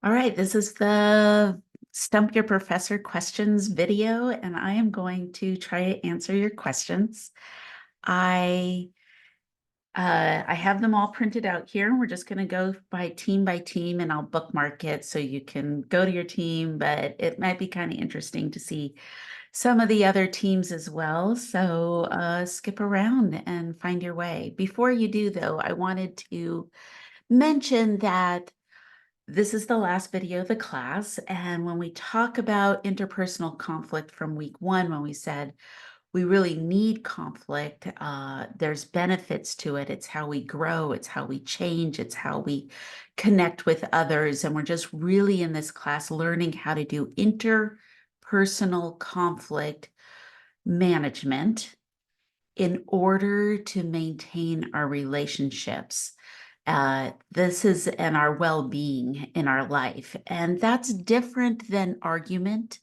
All right, this is the Stump Your Professor questions video, and I am going to try to answer your questions. I have them all printed out here, and we're just going to go by team, and I'll bookmark it so you can go to your team, but it might be kind of interesting to see some of the other teams as well. So skip around and find your way. Before you do, though, I wanted to mention that this is the last video of the class, and when we talk about interpersonal conflict from week one, when we said we really need conflict, there's benefits to it. It's how we grow, it's how we change, it's how we connect with others, and we're just really in this class learning how to do interpersonal conflict management in order to maintain our relationships. This is and our well-being in our life. And that's different than argument.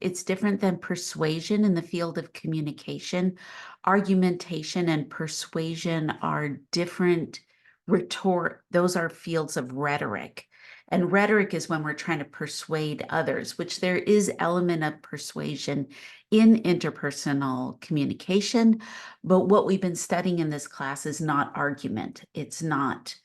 It's different than persuasion in the field of communication. Argumentation and persuasion are different those are fields of rhetoric. And rhetoric is when we're trying to persuade others, which there is element of persuasion in interpersonal communication. But what we've been studying in this class is not argument. It's not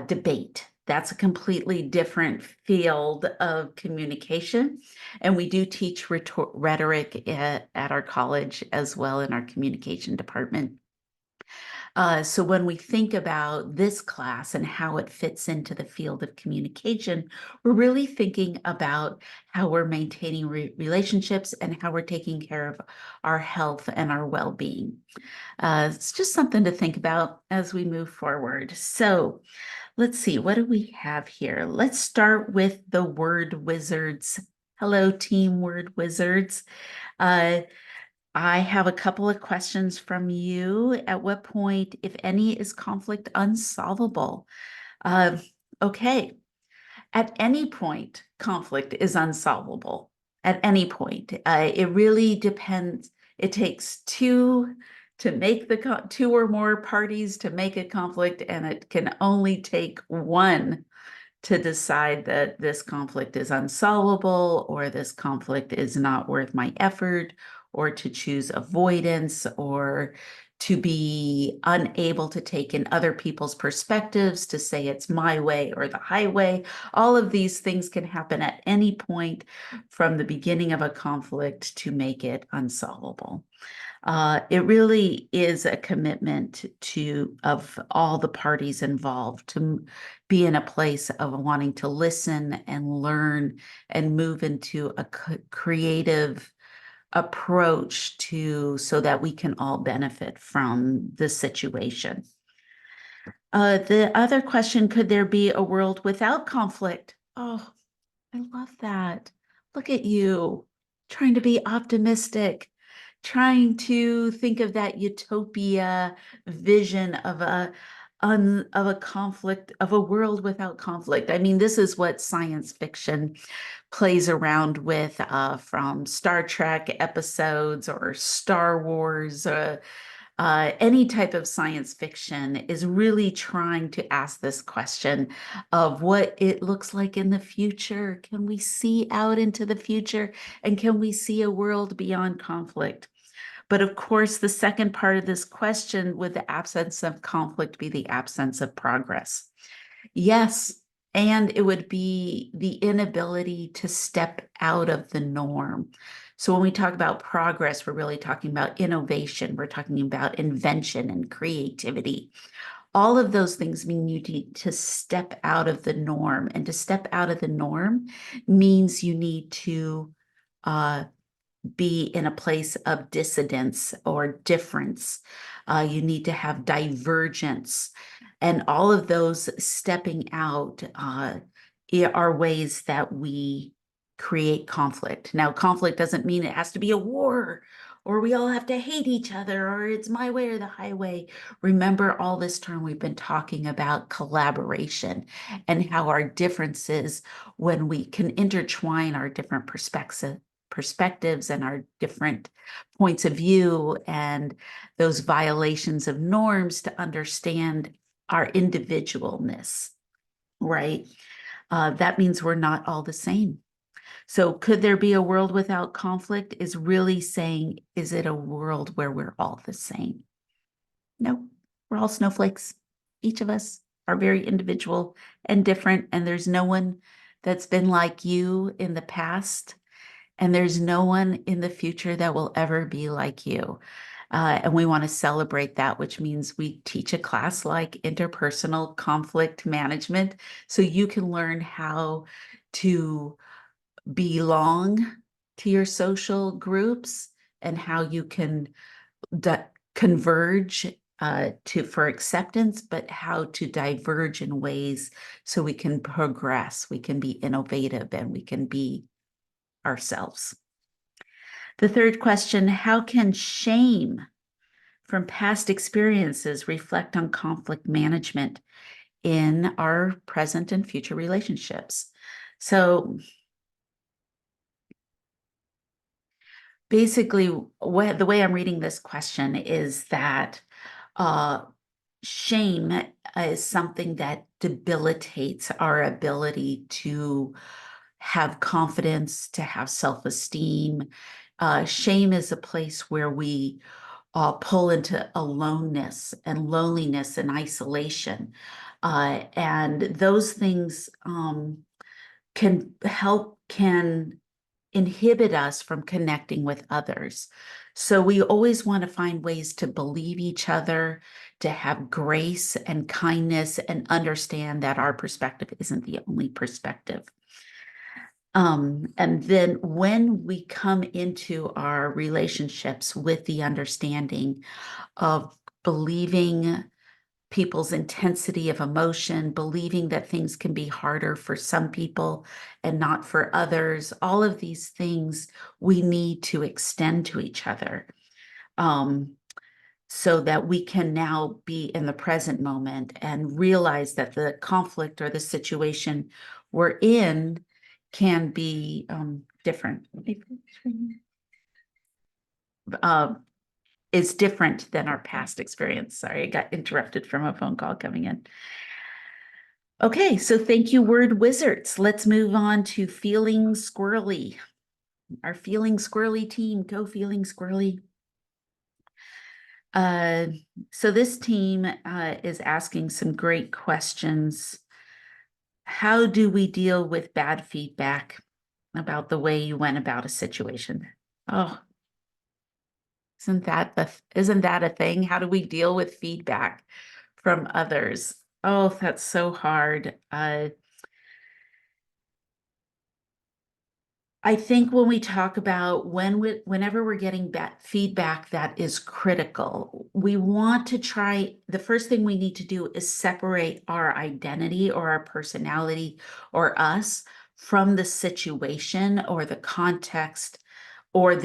debate. That's a completely different field of communication. And we do teach rhetoric at our college as well in our communication department. So when we think about this class and how it fits into the field of communication, we're really thinking about how we're maintaining relationships and how we're taking care of our health and our well-being. It's just something to think about as we move forward. So let's see, what do we have here? Let's start with the word wizards. Hello, team word wizards. I have a couple of questions from you. At what point, if any, is conflict unsolvable? Okay, at any point, conflict is unsolvable. At any point, it really depends. It takes two or more parties to make a conflict, and it can only take one to decide that this conflict is unsolvable or this conflict is not worth my effort, or to choose avoidance, or to be unable to take in other people's perspectives, to say it's my way or the highway. All of these things can happen at any point from the beginning of a conflict to make it unsolvable. It really is a commitment of all the parties involved to be in a place of wanting to listen and learn and move into a creative approach so that we can all benefit from the situation. The other question, could there be a world without conflict? Oh, I love that. Look at you trying to be optimistic, trying to think of that utopia vision of a conflict, of a world without conflict. I mean, this is what science fiction plays around with, from Star Trek episodes or Star Wars. Any type of science fiction is really trying to ask this question of what it looks like in the future. Can we see out into the future, and can we see a world beyond conflict? But of course, the second part of this question, would the absence of conflict be the absence of progress? Yes, and it would be the inability to step out of the norm. So when we talk about progress, we're really talking about innovation. We're talking about invention and creativity. All of those things mean you need to step out of the norm. And to step out of the norm means you need to be in a place of dissidence or difference. You need to have divergence. And all of those stepping out are ways that we create conflict. Now, conflict doesn't mean it has to be a war, or we all have to hate each other, or it's my way or the highway. Remember, all this time we've been talking about collaboration and how our differences, when we can intertwine our different perspectives and our different points of view and those violations of norms, to understand our individualness, right? that means we're not all the same. So could there be a world without conflict is really saying, is it a world where we're all the same? No, we're all snowflakes. Each of us are very individual and different, and there's no one that's been like you in the past, and there's no one in the future that will ever be like you. And we want to celebrate that, which means we teach a class like interpersonal conflict management, so you can learn how to belong to your social groups and how you can converge for acceptance, but how to diverge in ways so we can progress, we can be innovative, and we can be ourselves. The third question, how can shame from past experiences reflect on conflict management in our present and future relationships? So basically, the way I'm reading this question is that shame is something that debilitates our ability to have confidence, to have self-esteem. Shame is a place where we pull into aloneness and loneliness and isolation. And those things can inhibit us from connecting with others. So we always want to find ways to believe each other, to have grace and kindness, and understand that our perspective isn't the only perspective. And then when we come into our relationships with the understanding of believing people's intensity of emotion, believing that things can be harder for some people and not for others, all of these things we need to extend to each other, so that we can now be in the present moment and realize that the conflict or the situation we're in can be different. Is different than our past experience. Sorry, I got interrupted from a phone call coming in. Okay, so thank you, word wizards. Let's move on to feeling squirrely. Our feeling squirrely team, go feeling squirrely. So this team is asking some great questions. How do we deal with bad feedback about the way you went about a situation? Oh, isn't that a thing? How do we deal with feedback from others? Oh, that's so hard. I think when we talk about whenever we're getting feedback that is critical, we want to try, the first thing we need to do is separate our identity or our personality or us from the situation or the context or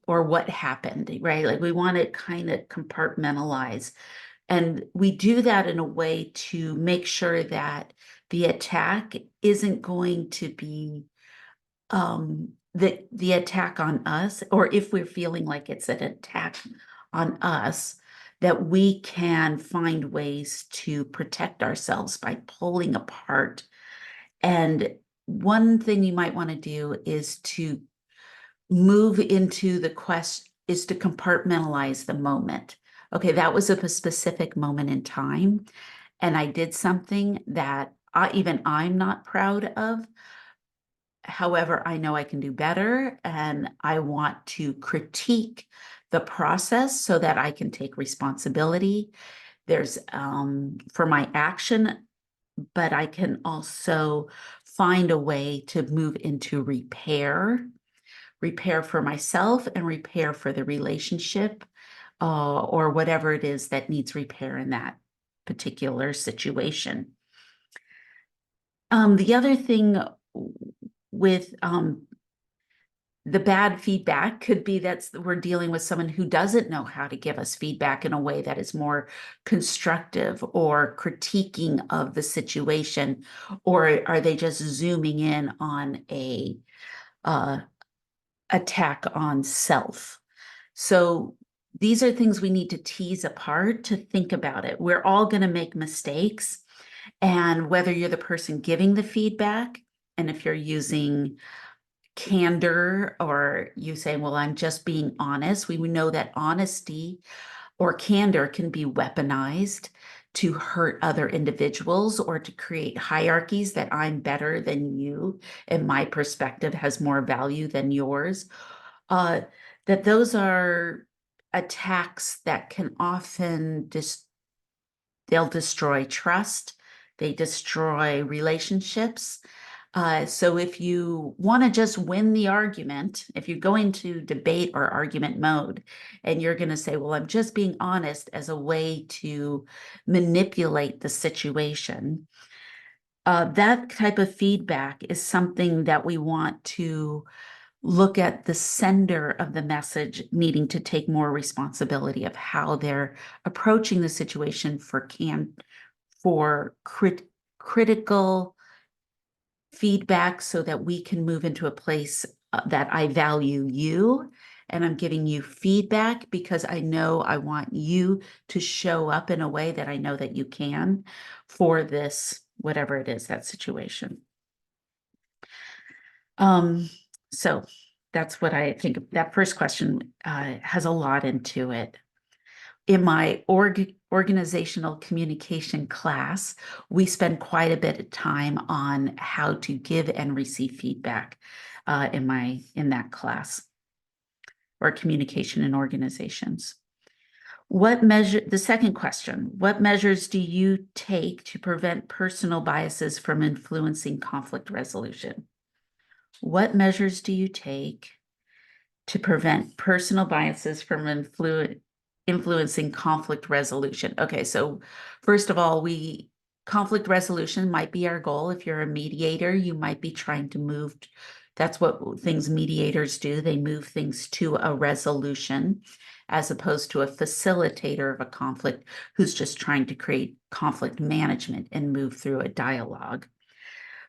or what happened, right? Like we want to kind of compartmentalize. And we do that in a way to make sure that the attack isn't going to be the attack on us, or if we're feeling like it's an attack on us, that we can find ways to protect ourselves by pulling apart. And one thing you might want to do is to move into the is to compartmentalize the moment. Okay, that was a specific moment in time, and I did something that I'm not proud of. However, I know I can do better, and I want to critique the process so that I can take responsibility. There's for my action, but I can also find a way to move into repair for myself and repair for the relationship, or whatever it is that needs repair in that particular situation. The other thing with the bad feedback could be that we're dealing with someone who doesn't know how to give us feedback in a way that is more constructive or critiquing of the situation, or are they just zooming in on a attack on self? So these are things we need to tease apart to think about it. We're all going to make mistakes. And whether you're the person giving the feedback, and if you're using candor or you say, well, I'm just being honest, we know that honesty or candor can be weaponized to hurt other individuals or to create hierarchies that I'm better than you and my perspective has more value than yours. Uh, that those are attacks that can often they'll destroy trust, they destroy relationships. So if you want to just win the argument, if you go into debate or argument mode and you're going to say, well, I'm just being honest as a way to manipulate the situation, that type of feedback is something that we want to look at the sender of the message needing to take more responsibility of how they're approaching the situation for critical feedback so that we can move into a place that I value you and I'm giving you feedback because I know I want you to show up in a way that I know that you can for this, whatever it is, that situation. Um, so that's what I think. That first question has a lot into it. In my organizational communication class, we spend quite a bit of time on how to give and receive feedback in that class, or communication in organizations. The second question, what measures do you take to prevent personal biases from influencing conflict resolution? What measures do you take to prevent personal biases from influencing conflict resolution? Okay, so first of all, conflict resolution might be our goal. If you're a mediator, you might be trying to move. That's what things mediators do. They move things to a resolution as opposed to a facilitator of a conflict who's just trying to create conflict management and move through a dialogue.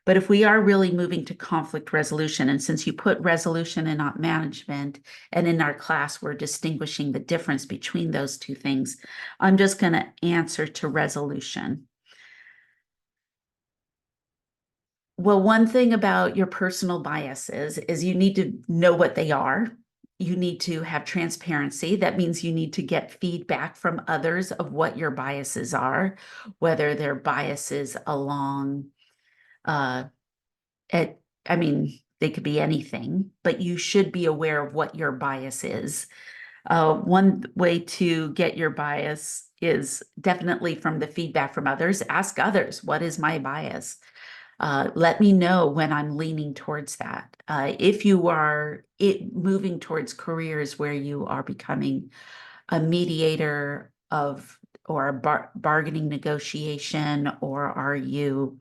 But if we are really moving to conflict resolution, and since you put resolution and not management, and in our class we're distinguishing the difference between those two things, I'm just going to answer to resolution. Well, one thing about your personal biases is you need to know what they are. You need to have transparency. That means you need to get feedback from others of what your biases are, whether they're biases along uh, I mean, they could be anything, but you should be aware of what your bias is. One way to get your bias is definitely from the feedback from others. Ask others, what is my bias? Let me know when I'm leaning towards that. If you are moving towards careers where you are becoming a mediator or a bargaining negotiation, or are you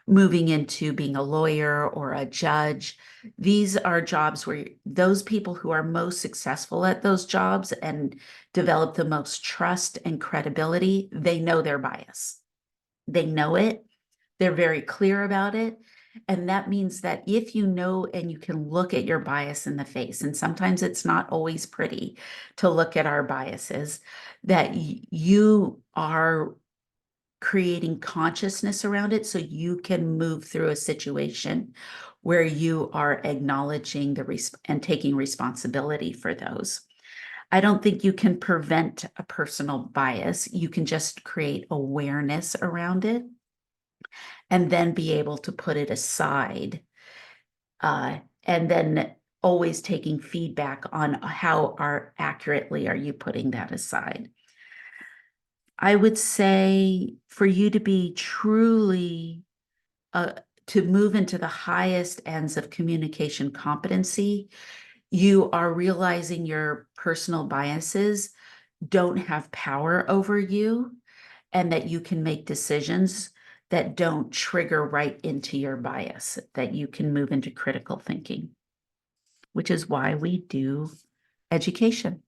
moving into being a lawyer or a judge. These are jobs where those people who are most successful at those jobs and develop the most trust and credibility, they know their bias. They know it. They're very clear about it. And that means that if you know and you can look at your bias in the face, and sometimes it's not always pretty to look at our biases, that you are creating consciousness around it so you can move through a situation where you are acknowledging and taking responsibility for those. I don't think you can prevent a personal bias. You can just create awareness around it and then be able to put it aside. And then always taking feedback on how accurately are you putting that aside. I would say for you to be truly to move into the highest ends of communication competency, you are realizing your personal biases don't have power over you and that you can make decisions that don't trigger right into your bias, that you can move into critical thinking, which is why we do education,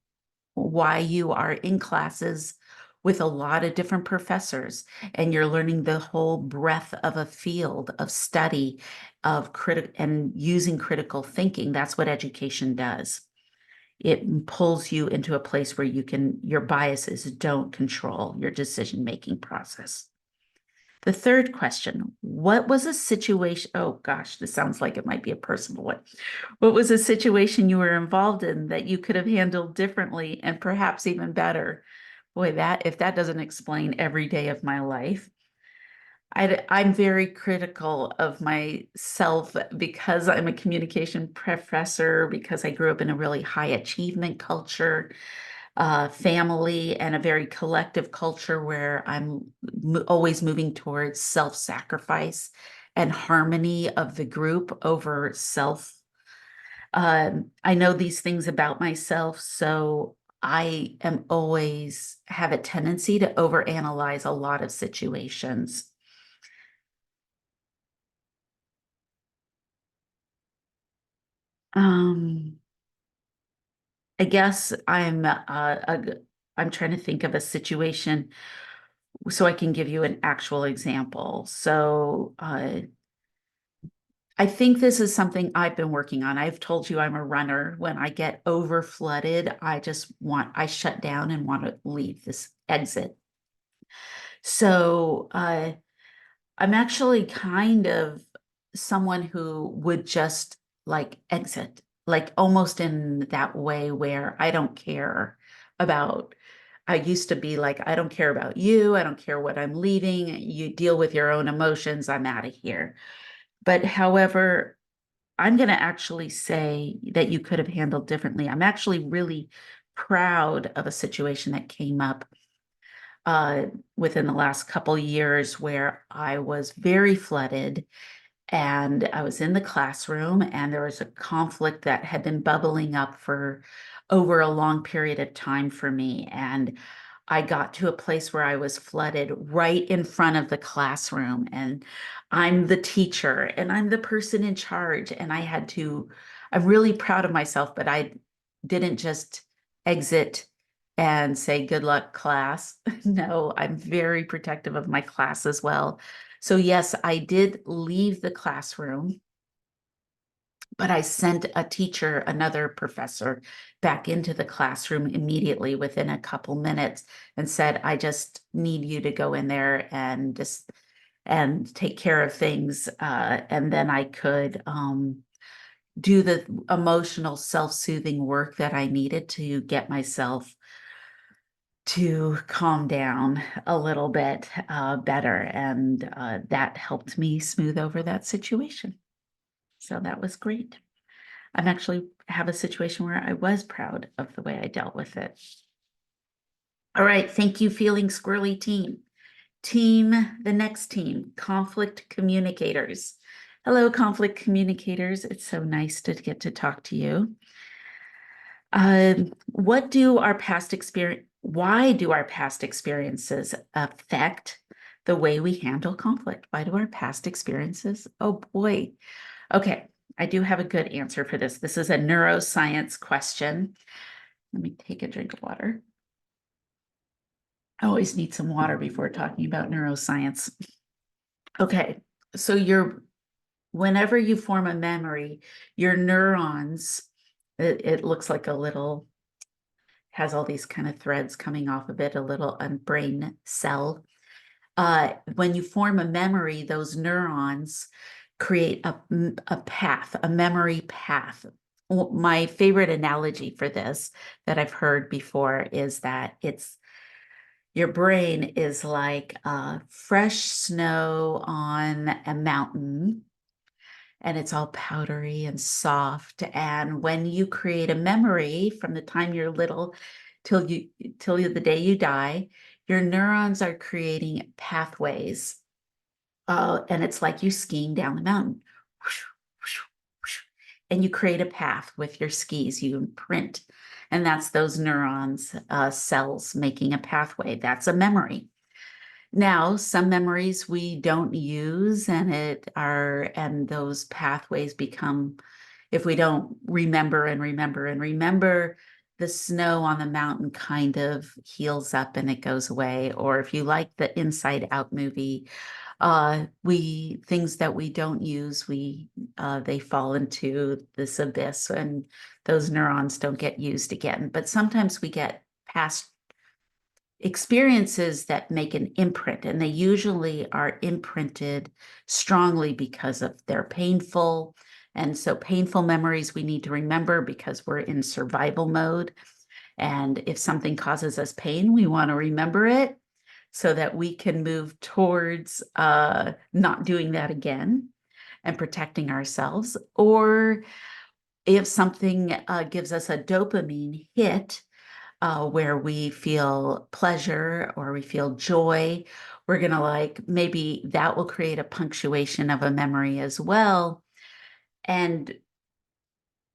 why you are in classes with a lot of different professors and you're learning the whole breadth of a field of study of and using critical thinking. That's what education does. It pulls you into a place where your biases don't control your decision-making process. The third question, what was a situation? Oh gosh, this sounds like it might be a personal one. What was a situation you were involved in that you could have handled differently and perhaps even better? Boy, that if that doesn't explain every day of my life. I'm very critical of myself because I'm a communication professor, because I grew up in a really high achievement culture, family, and a very collective culture where I'm always moving towards self-sacrifice and harmony of the group over self. I know these things about myself, so I am always have a tendency to overanalyze a lot of situations. Um, I guess I'm trying to think of a situation so I can give you an actual example. So I think this is something I've been working on. I've told you I'm a runner. When I get over flooded, I shut down and want to leave this exit. So I'm actually kind of someone who would just like exit, like almost in that way where I don't care about. I used to be like, I don't care about you. I don't care what I'm leaving. You deal with your own emotions. I'm out of here. But however, I'm going to actually say that you could have handled differently. I'm actually really proud of a situation that came up uh, within the last couple years where I was very flooded and I was in the classroom and there was a conflict that had been bubbling up for over a long period of time for me. And I got to a place where I was flooded right in front of the classroom. And I'm the teacher and I'm the person in charge. And I'm really proud of myself, but I didn't just exit and say, good luck, class. No, I'm very protective of my class as well. So yes, I did leave the classroom, but I sent a teacher, another professor, back into the classroom immediately within a couple minutes and said, I just need you to go in there and just and take care of things. And then I could do the emotional self-soothing work that I needed to get myself to calm down a little bit better. And that helped me smooth over that situation. So that was great. I'm actually have a situation where I was proud of the way I dealt with it. All right. Thank you, Feeling Squirly team. The next team, Conflict Communicators. Hello, Conflict Communicators. It's so nice to get to talk to you. What do our past experience, why do our past experiences affect the way we handle conflict? Why do our past experiences? Oh boy. Okay, I do have a good answer for this. This is a neuroscience question. Let me take a drink of water. I always need some water before talking about neuroscience. Okay, so whenever you form a memory, your neurons, it looks like a little has all these kind of threads coming off of it, a little brain cell. When you form a memory, those neurons create a path, a memory path. My favorite analogy for this that I've heard before is that your brain is like fresh snow on a mountain and it's all powdery and soft. And when you create a memory from the time you're little till the day you die, your neurons are creating pathways. And it's like you skiing down the mountain. And you create a path with your skis, you imprint. And that's those neurons, cells making a pathway. That's a memory. Now, some memories we don't use and those pathways become, if we don't remember and remember and remember, the snow on the mountain kind of heals up and it goes away. Or if you like the Inside Out movie, we things that we don't use, they fall into this abyss and those neurons don't get used again. But sometimes we get past experiences that make an imprint, and they usually are imprinted strongly because of they're painful. And so painful memories we need to remember because we're in survival mode. And if something causes us pain, we want to remember it so that we can move towards not doing that again and protecting ourselves. Or if something gives us a dopamine hit, where we feel pleasure or we feel joy, we're going to like, maybe that will create a punctuation of a memory as well. And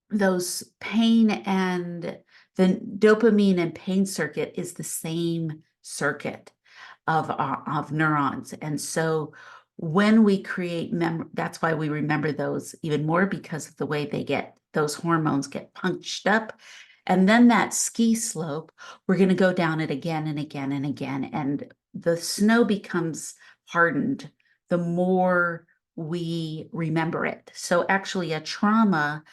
those pain and the dopamine and pain circuit is the same circuit of neurons. And so when we create that's why we remember those even more, because of the way those hormones get punched up. And then that ski slope, we're going to go down it again and again and again. And the snow becomes hardened the more we remember it. So actually a trauma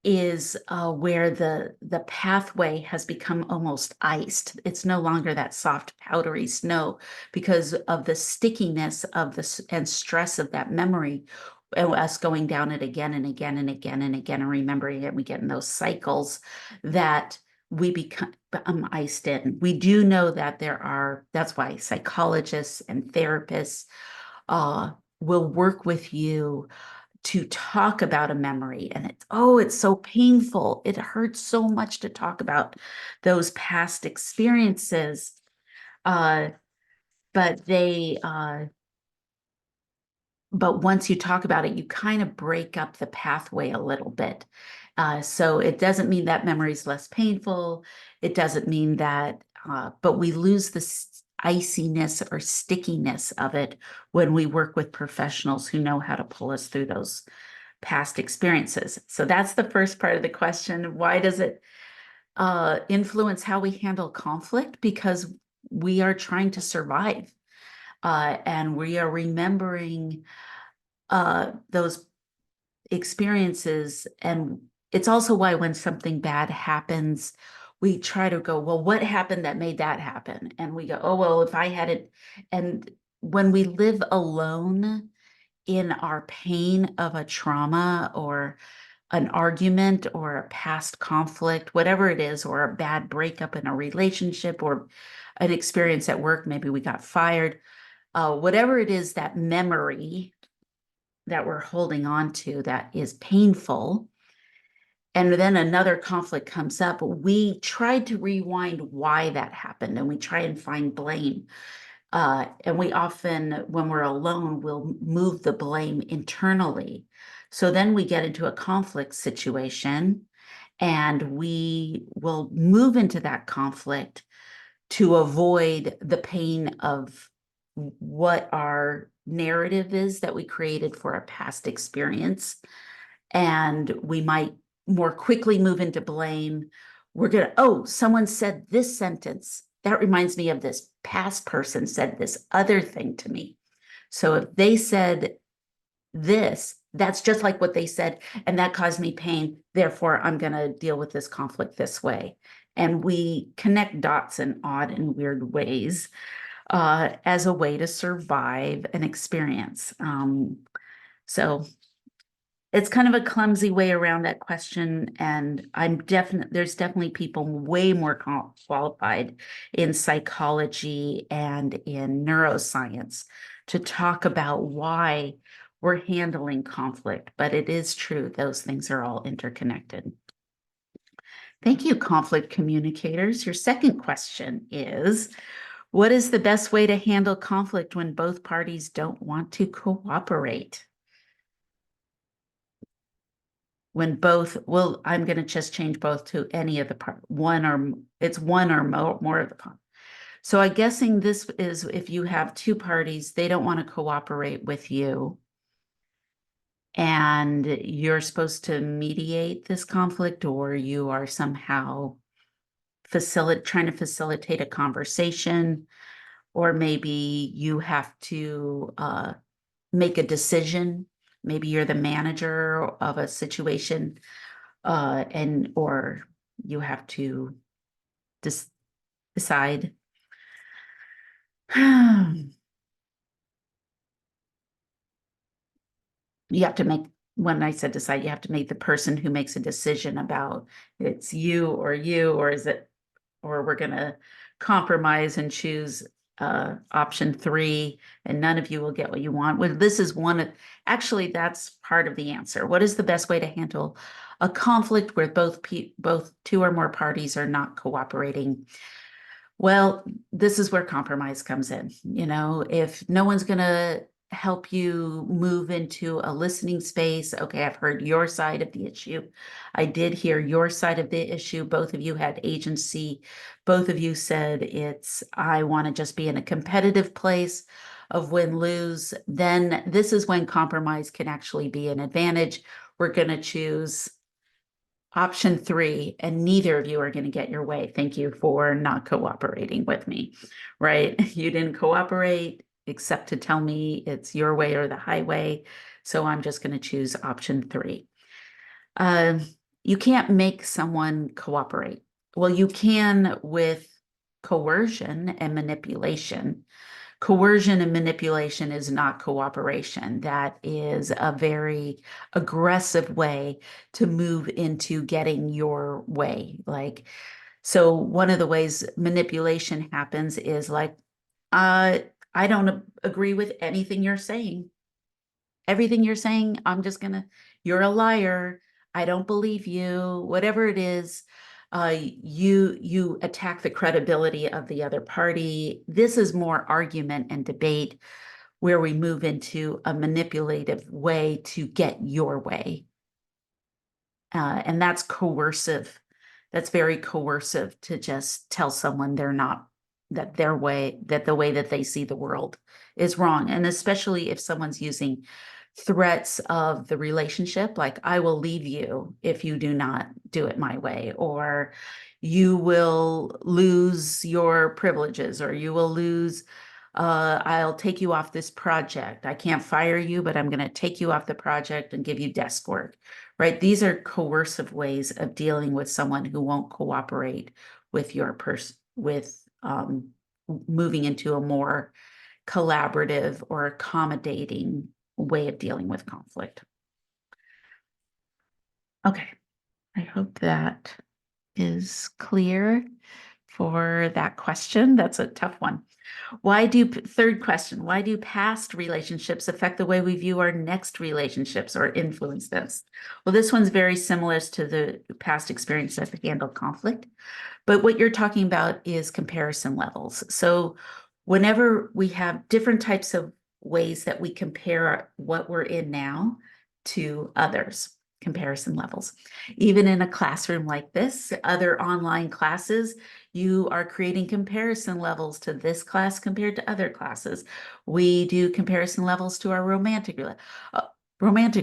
is where the pathway has become almost iced. It's no longer that soft, powdery snow because of the stickiness of the and stress of that memory, and us going down it again and again and again and again and remembering it. We get in those cycles that we become iced in. We do know that that's why psychologists and therapists will work with you to talk about a memory, and it's so painful. It hurts so much to talk about those past experiences. Uh, but but once you talk about it, you kind of break up the pathway a little bit. So it doesn't mean that memory is less painful. It doesn't mean that, but we lose the iciness or stickiness of it when we work with professionals who know how to pull us through those past experiences. So that's the first part of the question. Why does it influence how we handle conflict? Because we are trying to survive, and we are remembering those experiences. And it's also why when something bad happens, we try to go, well, what happened that made that happen? And we go, oh, well, if I had it. And when we live alone in our pain of a trauma or an argument or a past conflict, whatever it is, or a bad breakup in a relationship or an experience at work, maybe we got fired, whatever it is, that memory that we're holding on to that is painful, and then another conflict comes up, we try to rewind why that happened and we try and find blame. And we often, when we're alone, will move the blame internally. So then we get into a conflict situation and we will move into that conflict to avoid the pain of what our narrative is that we created for a past experience. And we might more quickly move into blame. We're going to, oh, someone said this sentence. That reminds me of this past person said this other thing to me. So if they said this, that's just like what they said, and that caused me pain. Therefore, I'm going to deal with this conflict this way. And we connect dots in odd and weird ways as a way to survive an experience. So it's kind of a clumsy way around that question, and there's definitely people way more qualified in psychology and in neuroscience to talk about why we're handling conflict, but it is true, those things are all interconnected. Thank you, conflict communicators. Your second question is, what is the best way to handle conflict when both parties don't want to cooperate? When both, well, I'm going to just change both to any of the part, it's one or more of the part. So I'm guessing this is if you have two parties, they don't want to cooperate with you, and you're supposed to mediate this conflict, or you are somehow trying to facilitate a conversation, or maybe you have to make a decision. Maybe you're the manager of a situation, or you have to decide. You have to make, when I said decide, you have to make the person who makes a decision about it's you, or is it, or we're gonna compromise and choose option three, and none of you will get what you want. Well, this is one of, actually, that's part of the answer. What is the best way to handle a conflict where both two or more parties are not cooperating? Well, this is where compromise comes in. You know, if no one's going to help you move into a listening space, okay, I've heard your side of the issue. I did hear your side of the issue. Both of you had agency. Both of you said I want to just be in a competitive place of win-lose. Then this is when compromise can actually be an advantage. We're going to choose option three, and neither of you are going to get your way. Thank you for not cooperating with me, right? You didn't cooperate except to tell me it's your way or the highway. So I'm just going to choose option three. Uh, you can't make someone cooperate. Well, you can with coercion and manipulation. Coercion and manipulation is not cooperation. That is a very aggressive way to move into getting your way. Like, so one of the ways manipulation happens is like, uh, I don't agree with anything you're saying. Everything you're saying, you're a liar. I don't believe you, whatever it is. You attack the credibility of the other party. This is more argument and debate where we move into a manipulative way to get your way. And that's coercive. That's very coercive to just tell someone that the way that they see the world is wrong. And especially if someone's using threats of the relationship, like, I will leave you if you do not do it my way, or you will lose your privileges, or you will lose, I'll take you off this project. I can't fire you, but I'm going to take you off the project and give you desk work, right? These are coercive ways of dealing with someone who won't cooperate with your moving into a more collaborative or accommodating way of dealing with conflict. Okay, I hope that is clear for that question. That's a tough one. Third question, why do past relationships affect the way we view our next relationships or influence this? Well, this one's very similar to the past experience of handle conflict, but what you're talking about is comparison levels. So whenever we have different types of ways that we compare what we're in now to others, comparison levels. Even in a classroom like this, other online classes, you are creating comparison levels to this class compared to other classes. We do comparison levels to our romantic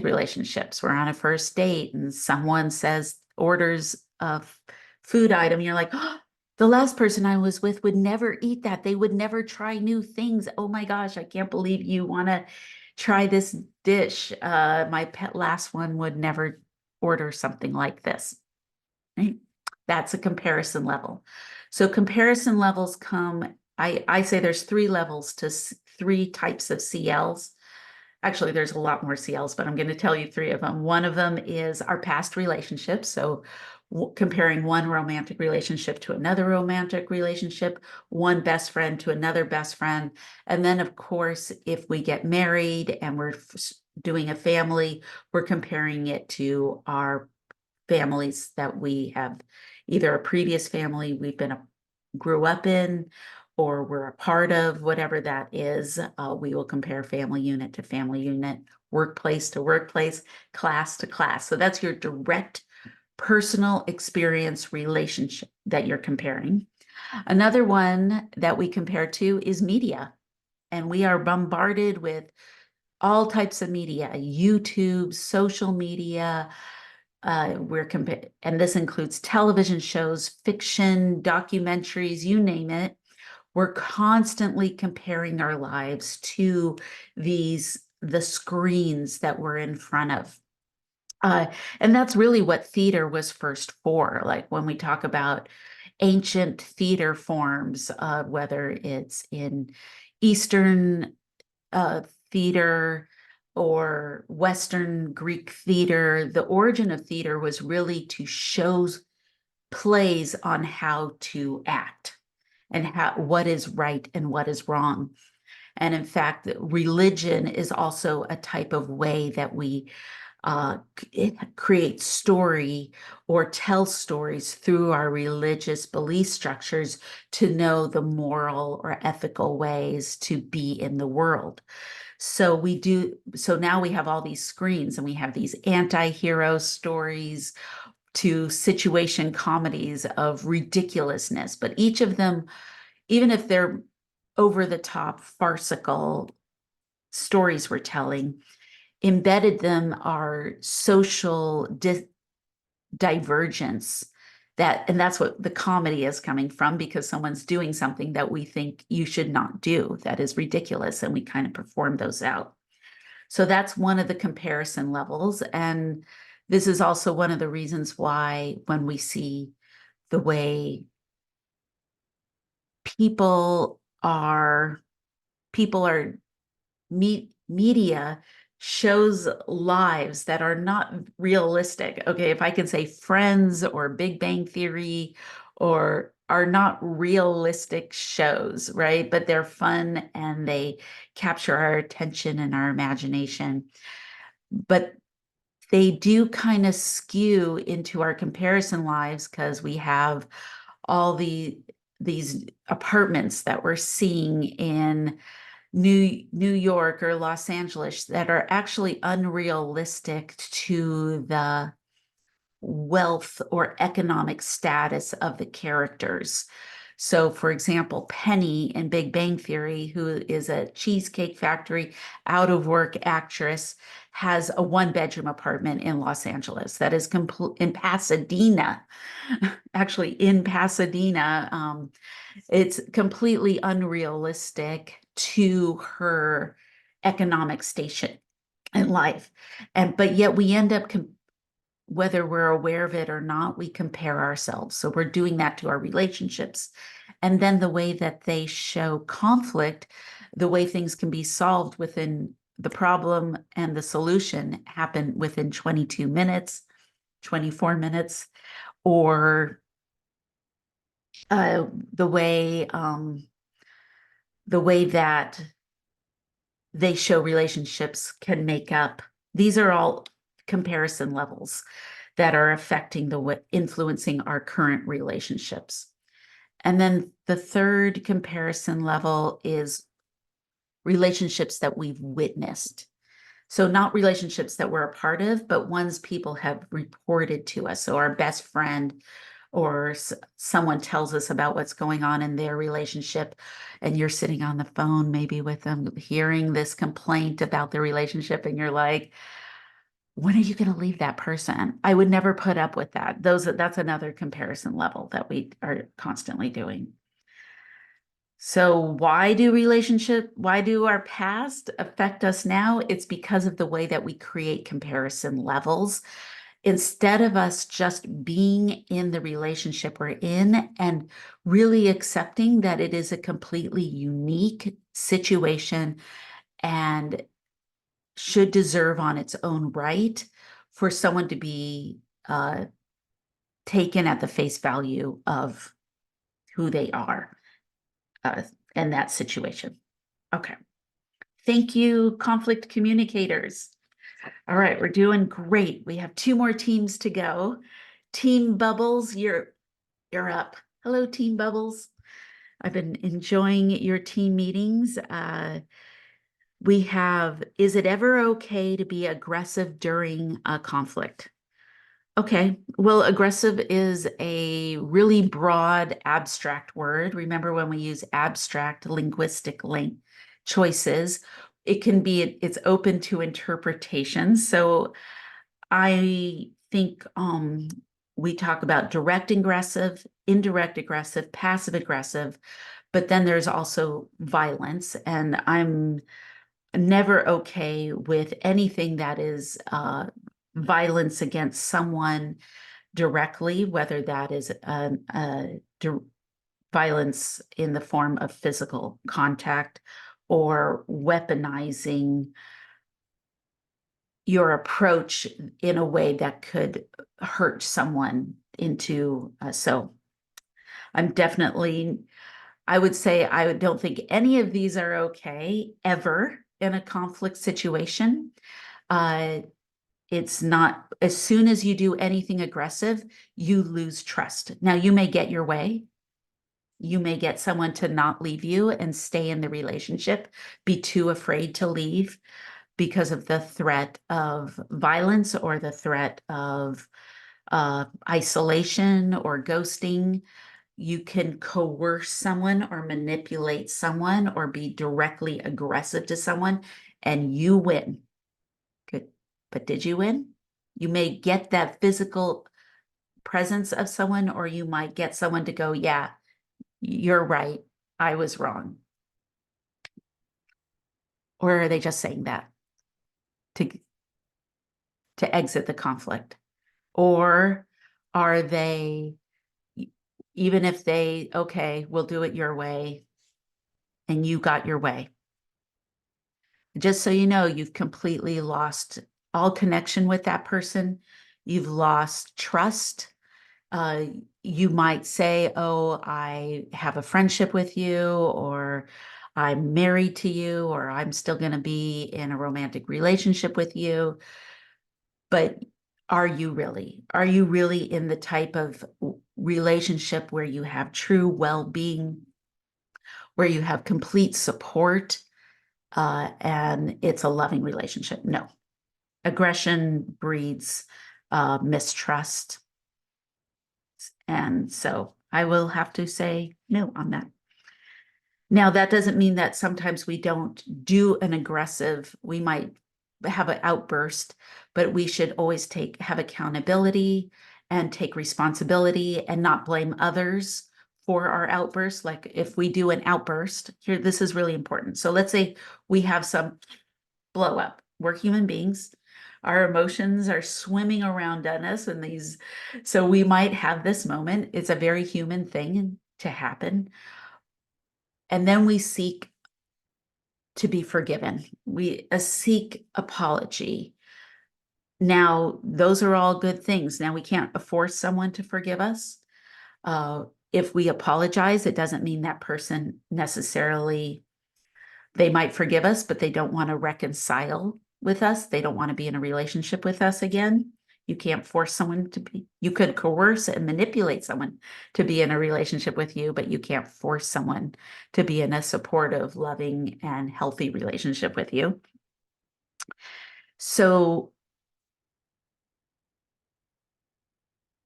relationships. We're on a first date and someone orders a food item. You're like, oh, the last person I was with would never eat that. They would never try new things. Oh my gosh, I can't believe you want to try this dish. My last one would never order something like this. Right? That's a comparison level. So comparison levels I say there's three types of CLs. Actually, there's a lot more CLs, but I'm going to tell you three of them. One of them is our past relationships. So comparing one romantic relationship to another romantic relationship, one best friend to another best friend. And then, of course, if we get married and we're doing a family, we're comparing it to our families that we have, either a previous family grew up in, or we're a part of, whatever that is. We will compare family unit to family unit, workplace to workplace, class to class. So that's your direct personal experience relationship that you're comparing. Another one that we compare to is media. And we are bombarded with all types of media, YouTube, social media. And this includes television shows, fiction, documentaries, you name it. We're constantly comparing our lives to the screens that we're in front of. And that's really what theater was first for. Like when we talk about ancient theater forms, whether it's in Eastern theater or Western Greek theater. The origin of theater was really to show plays on how to act and what is right and what is wrong. And in fact, religion is also a type of way that we create story or tell stories through our religious belief structures to know the moral or ethical ways to be in the world. So now we have all these screens and we have these anti-hero stories to situation comedies of ridiculousness, but each of them, even if they're over the top farcical stories we're telling, embedded them are social divergence, and that's what the comedy is coming from, because someone's doing something that we think you should not do, that is ridiculous, and we kind of perform those out. So that's one of the comparison levels. And this is also one of the reasons why when we see the way people are media shows lives that are not realistic. Okay, if I can say Friends or Big Bang Theory or are not realistic shows, right? But they're fun and they capture our attention and our imagination. But they do kind of skew into our comparison lives because we have all these apartments that we're seeing in New York or Los Angeles that are actually unrealistic to the wealth or economic status of the characters. So, for example, Penny in Big Bang Theory, who is a Cheesecake Factory out of work actress, has a one-bedroom apartment in Los Angeles that is in Pasadena, actually in Pasadena. It's completely unrealistic to her economic station in life. But yet we end up, whether we're aware of it or not, we compare ourselves. So we're doing that to our relationships. And then the way that they show conflict, the way things can be solved within the problem and the solution happen within 22 minutes, 24 minutes, or uh, the way the way that they show relationships can make up. These are all comparison levels that are affecting influencing our current relationships. And then the third comparison level is relationships that we've witnessed. So not relationships that we're a part of, but ones people have reported to us. So our best friend or someone tells us about what's going on in their relationship, and you're sitting on the phone maybe with them, hearing this complaint about their relationship, and you're like, when are you going to leave that person? I would never put up with that. That's another comparison level that we are constantly doing. So why do our past affect us now? It's because of the way that we create comparison levels. Instead of us just being in the relationship we're in and really accepting that it is a completely unique situation and should deserve on its own right for someone to be taken at the face value of who they are uh, in that situation. Okay. Thank you, conflict communicators. All right, we're doing great. We have 2 more teams to go. Team Bubbles, you're up. Hello, Team Bubbles. I've been enjoying your team meetings. We have, is it ever okay to be aggressive during a conflict? Okay, well, aggressive is a really broad, abstract word. Remember when we use abstract linguistic choices, it's open to interpretation. So I think we talk about direct aggressive, indirect aggressive, passive aggressive, but then there's also violence. And I'm never okay with anything that is violence against someone directly, whether that is violence in the form of physical contact or weaponizing your approach in a way that could hurt someone into so I'm definitely, I would say I don't think any of these are okay ever in a conflict situation. It's not, as soon as you do anything aggressive, you lose trust. Now you may get your way. You may get someone to not leave you and stay in the relationship, be too afraid to leave because of the threat of violence or the threat of isolation or ghosting. You can coerce someone or manipulate someone or be directly aggressive to someone, and you win. Good. But did you win? You may get that physical presence of someone, or you might get someone to go, yeah, you're right. I was wrong. Or are they just saying that to exit the conflict? Or are they, even if they, okay, we'll do it your way, and you got your way? Just so you know, you've completely lost all connection with that person. You've lost trust. Uh, you might say, oh, I have a friendship with you, or I'm married to you, or I'm still going to be in a romantic relationship with you. But are you really? Are you really in the type of relationship where you have true well-being, where you have complete support, and it's a loving relationship? No. Aggression breeds mistrust. And so I will have to say no on that. Now, that doesn't mean that sometimes we don't do an aggressive, we might have an outburst, but we should always have accountability and take responsibility and not blame others for our outbursts. Like if we do an outburst, here, this is really important. So let's say we have some blow up. We're human beings. Our emotions are swimming around on us, and these, so we might have this moment. It's a very human thing to happen. And then we seek to be forgiven. We seek apology. Now, those are all good things. Now, we can't force someone to forgive us. If we apologize, it doesn't mean that person necessarily, they might forgive us, but they don't want to reconcile with us. They don't want to be in a relationship with us again. You can't force someone to be, you could coerce and manipulate someone to be in a relationship with you, but you can't force someone to be in a supportive, loving, and healthy relationship with you. So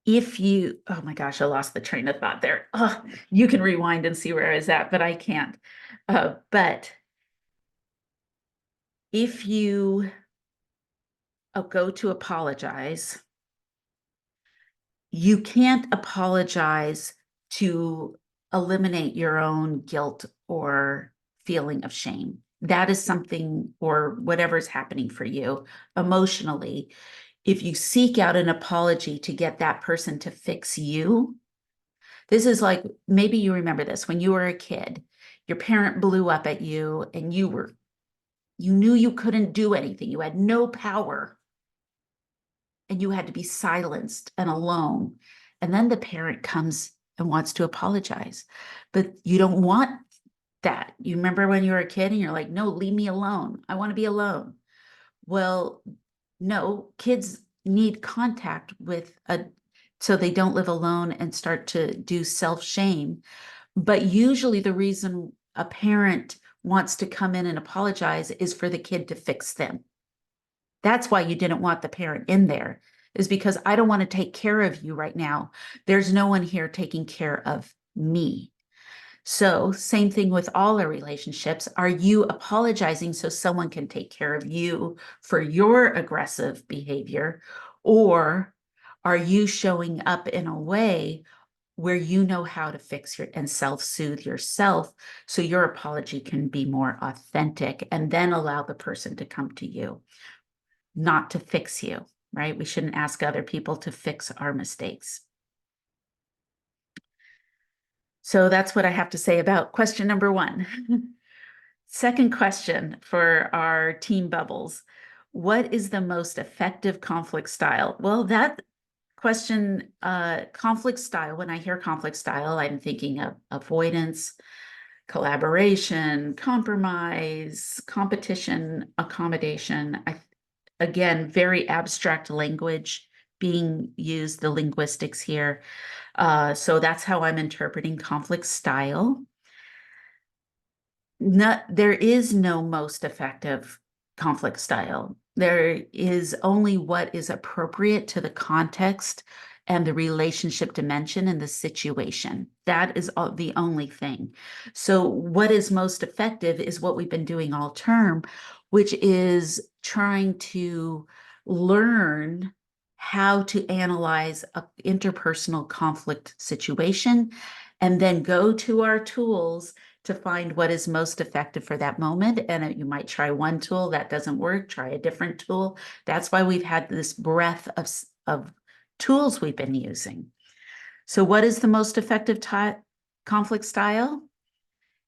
if you, oh my gosh, I lost the train of thought there. Oh, you can rewind and see where I was at, but I can't. But if you go to apologize, you can't apologize to eliminate your own guilt or feeling of shame. That is something, or whatever's happening for you emotionally. If you seek out an apology to get that person to fix you, this is like, maybe you remember this when you were a kid, your parent blew up at you and you knew you couldn't do anything. You had no power and you had to be silenced and alone. And then the parent comes and wants to apologize, but you don't want that. You remember when you were a kid and you're like, no, leave me alone. I want to be alone. Well, no, kids need contact with so they don't live alone and start to do self-shame. But usually the reason a parent wants to come in and apologize is for the kid to fix them. That's why you didn't want the parent in there, is because I don't want to take care of you right now. There's no one here taking care of me. So same thing with all our relationships. Are you apologizing so someone can take care of you for your aggressive behavior? Or are you showing up in a way where you know how to fix and self-soothe yourself so your apology can be more authentic and then allow the person to come to you, not to fix you? right? We shouldn't ask other people to fix our mistakes. So that's what I have to say about question number 1. Second question for our team bubbles. What is the most effective conflict style? Well, that question, conflict style, when I hear conflict style, I'm thinking of avoidance, collaboration, compromise, competition, accommodation. Again, very abstract language being used, the linguistics here. So that's how I'm interpreting conflict style. There is no most effective conflict style. There is only what is appropriate to the context and the relationship dimension and the situation. That is the only thing. So what is most effective is what we've been doing all term, which is trying to learn how to analyze an interpersonal conflict situation and then go to our tools to find what is most effective for that moment. And you might try one tool that doesn't work, try a different tool. That's why we've had this breadth of tools we've been using. So what is the most effective conflict style?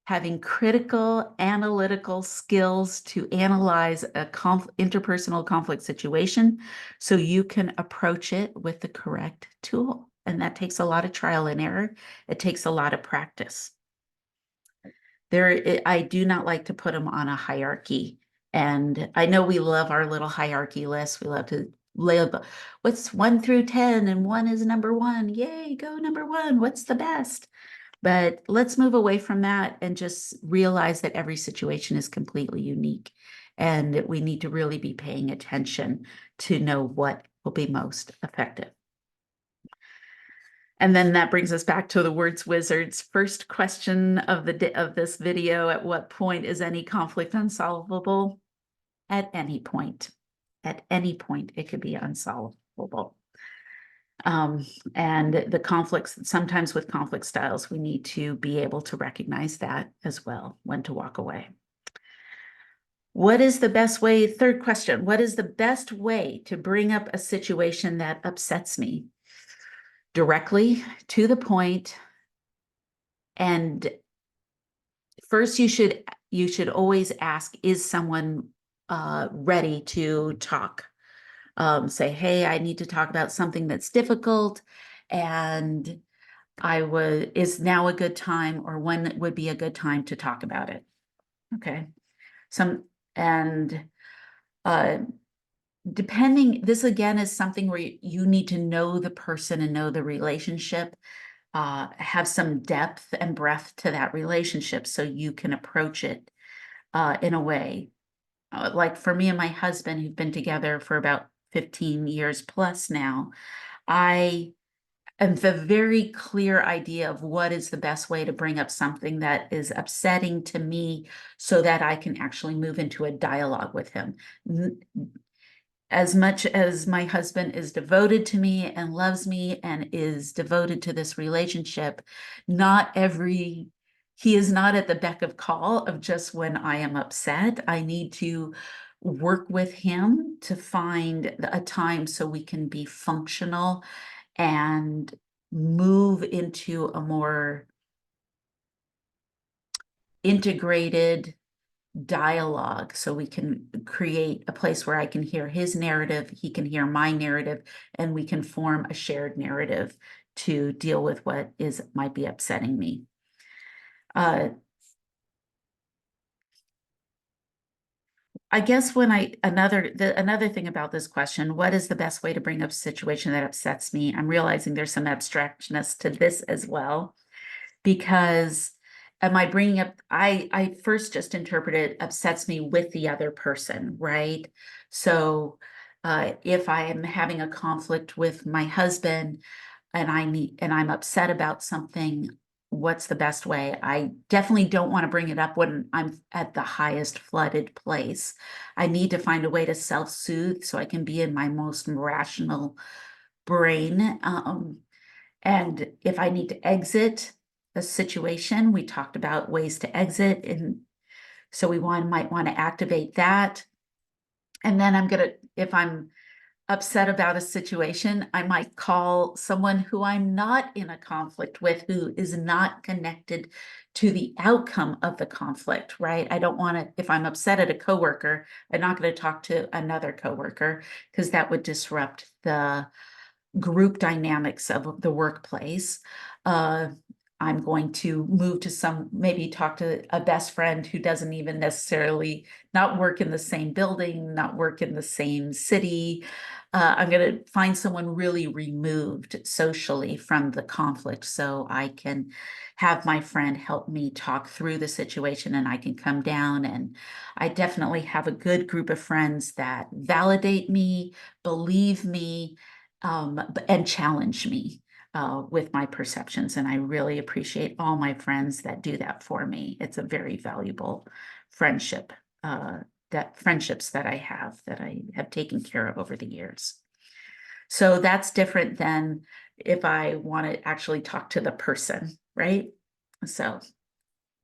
Having critical analytical skills to analyze a interpersonal conflict situation so you can approach it with the correct tool. And that takes a lot of trial and error. It takes a lot of practice. I do not like to put them on a hierarchy. And I know we love our little hierarchy list. We love to label what's 1 through 10, and 1 is number 1. Yay, go number 1. What's the best? But let's move away from that and just realize that every situation is completely unique. And that we need to really be paying attention to know what will be most effective. And then that brings us back to the words wizard's first question of this video. At what point is any conflict unsolvable? At any point. At any point, it could be unsolvable. And the conflicts, sometimes with conflict styles, we need to be able to recognize that as well, when to walk away. What is the best way? Third question, what is the best way to bring up a situation that upsets me? Directly, to the point. And first, you should always ask, is someone ready to talk? Say, hey, I need to talk about something that's difficult, and is now a good time, or when would be a good time to talk about it? Okay. Depending, this again is something where you need to know the person and know the relationship. Have some depth and breadth to that relationship so you can approach it in a way. Like for me and my husband, who've been together for about 15 years plus now, I am the very clear idea of what is the best way to bring up something that is upsetting to me so that I can actually move into a dialogue with him. As much as my husband is devoted to me and loves me and is devoted to this relationship, he is not at the beck of call of just when I am upset. I need to work with him to find a time so we can be functional and move into a more integrated dialogue, so we can create a place where I can hear his narrative, he can hear my narrative, and we can form a shared narrative to deal with what might be upsetting me. I guess another thing about this question, what is the best way to bring up a situation that upsets me? I'm realizing there's some abstractness to this as well, because am I bringing up, I first just interpreted upsets me with the other person, right? So if I am having a conflict with my husband and I'm upset about something, what's the best way? I definitely don't want to bring it up when I'm at the highest flooded place. I need to find a way to self-soothe so I can be in my most rational brain. And if I need to exit a situation, we talked about ways to exit, and so might want to activate that. And then if I'm upset about a situation, I might call someone who I'm not in a conflict with, who is not connected to the outcome of the conflict, right? I don't want to, if I'm upset at a coworker, I'm not going to talk to another coworker because that would disrupt the group dynamics of the workplace. I'm going to move to maybe talk to a best friend who doesn't even necessarily not work in the same building, not work in the same city. I'm going to find someone really removed socially from the conflict so I can have my friend help me talk through the situation and I can come down. And I definitely have a good group of friends that validate me, believe me, and challenge me with my perceptions. And I really appreciate all my friends that do that for me. It's a very valuable friendship, friendships that I have taken care of over the years. So that's different than if I want to actually talk to the person, right? So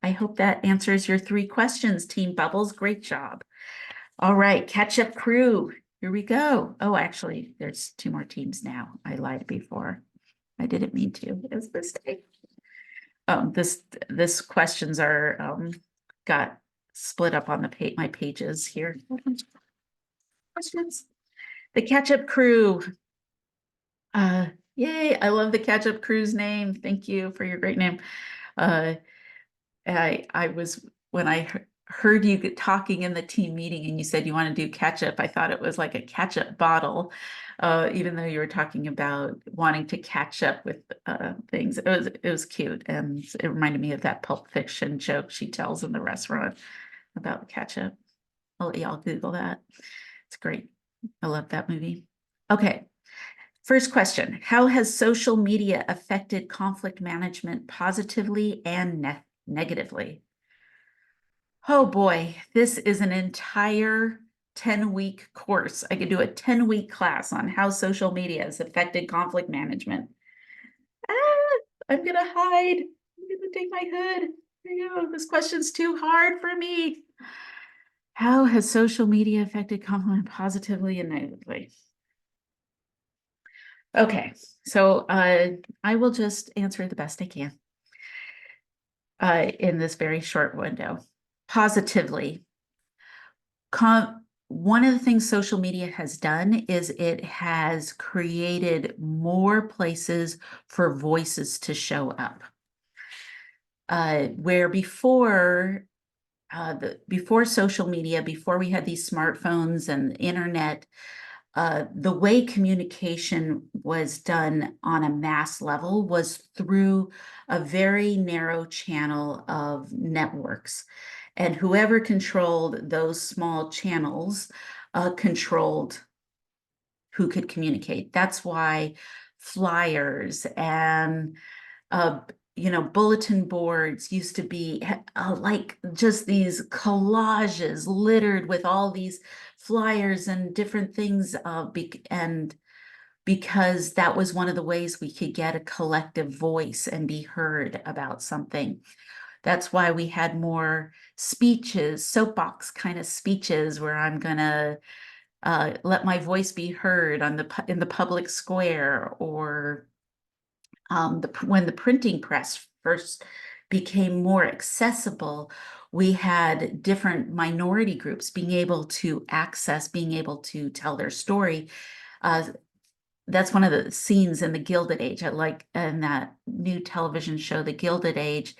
I hope that answers your 3 questions, Team Bubbles. Great job. All right, catch up crew. Here we go. Oh, actually, there's 2 more teams now. I lied before. I didn't mean to. It's a mistake. This questions are got split up on my pages here. Questions. The catch up crew. Yay! I love the catch up crew's name. Thank you for your great name. Uh, I was when I heard you talking in the team meeting and you said you want to do ketchup, I thought it was like a ketchup bottle, even though you were talking about wanting to catch up with things. It was cute, and it reminded me of that Pulp Fiction joke she tells in the restaurant about ketchup. I'll let y'all Google that. It's great. I love that movie. Okay. First question, how has social media affected conflict management positively and negatively? Oh boy, this is an entire 10-week course. I could do a 10-week class on how social media has affected conflict management. I'm gonna hide. I'm gonna take my hood. There you go. This question's too hard for me. How has social media affected conflict positively and negatively? Okay, so I will just answer the best I can in this very short window. Positively, one of the things social media has done is it has created more places for voices to show up. Where before, before social media, before we had these smartphones and the internet, the way communication was done on a mass level was through a very narrow channel of networks. And whoever controlled those small channels controlled who could communicate. That's why flyers and bulletin boards used to be like just these collages littered with all these flyers and different things, and because that was one of the ways we could get a collective voice and be heard about something. That's why we had more speeches, soapbox kind of speeches, where I'm gonna let my voice be heard in the public square, or when the printing press first became more accessible, we had different minority groups being able to tell their story. That's one of the scenes in The Gilded Age. I like in that new television show, The Gilded Age,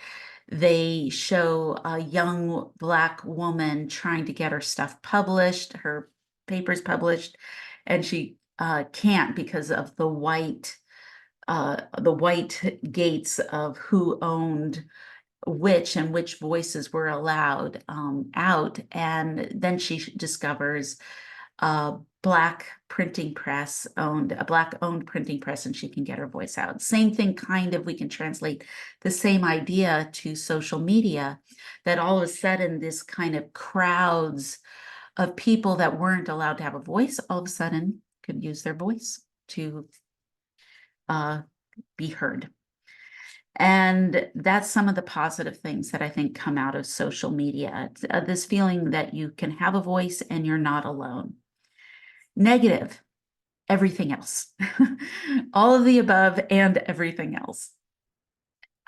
they show a young Black woman trying to get her stuff published, her papers published, and she can't because of the white gates of who owned which and which voices were allowed out. And then she discovers a Black owned printing press, and she can get her voice out. Same thing, kind of, we can translate the same idea to social media, that all of a sudden this kind of crowds of people that weren't allowed to have a voice all of a sudden could use their voice to be heard. And that's some of the positive things that I think come out of social media. This feeling that you can have a voice and you're not alone. Negative. everything else. All of the above and everything else.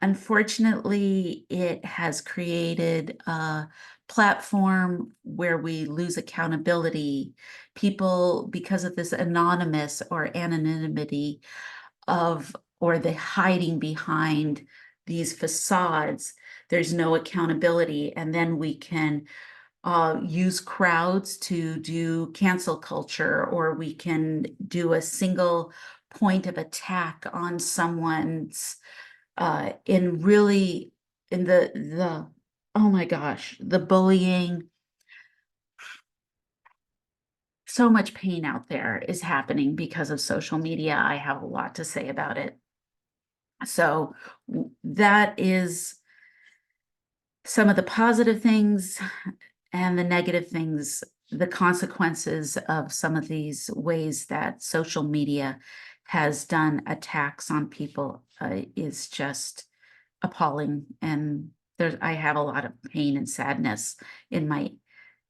Unfortunately, it has created a platform where we lose accountability. People, because of this anonymous or anonymity of, or the hiding behind these facades, there's no accountability. And then we can use crowds to do cancel culture, or we can do a single point of attack on someone's in really in the oh my gosh, the bullying. So much pain out there is happening because of social media. I have a lot to say about it. So that is some of the positive things and the negative things, the consequences of some of these ways that social media has done attacks on people is just appalling. And there's, I have a lot of pain and sadness in my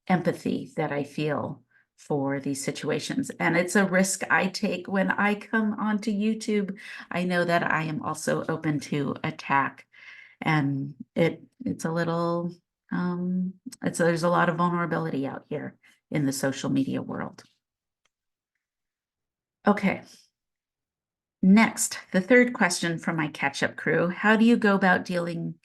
empathy that I feel for these situations. And it's a risk I take when I come onto YouTube. I know that I am also open to attack, and it's a little there's a lot of vulnerability out here in the social media world. Okay. Next, the third question from my catch-up crew. How do you go about dealing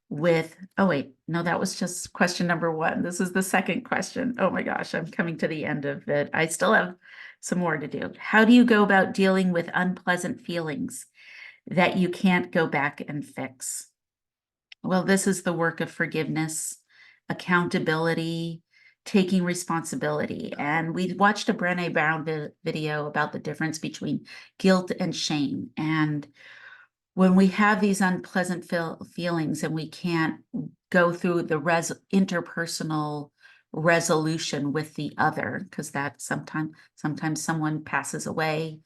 with, oh wait, no, that was just question number one. This is the second question. Oh my gosh, I'm coming to the end of it. I still have some more to do. How do you go about dealing with unpleasant feelings that you can't go back and fix? Well, this is the work of forgiveness, accountability, taking responsibility. And we watched a Brené Brown video about the difference between guilt and shame. And when we have these unpleasant feelings and we can't go through the interpersonal resolution with the other, because that sometimes someone passes away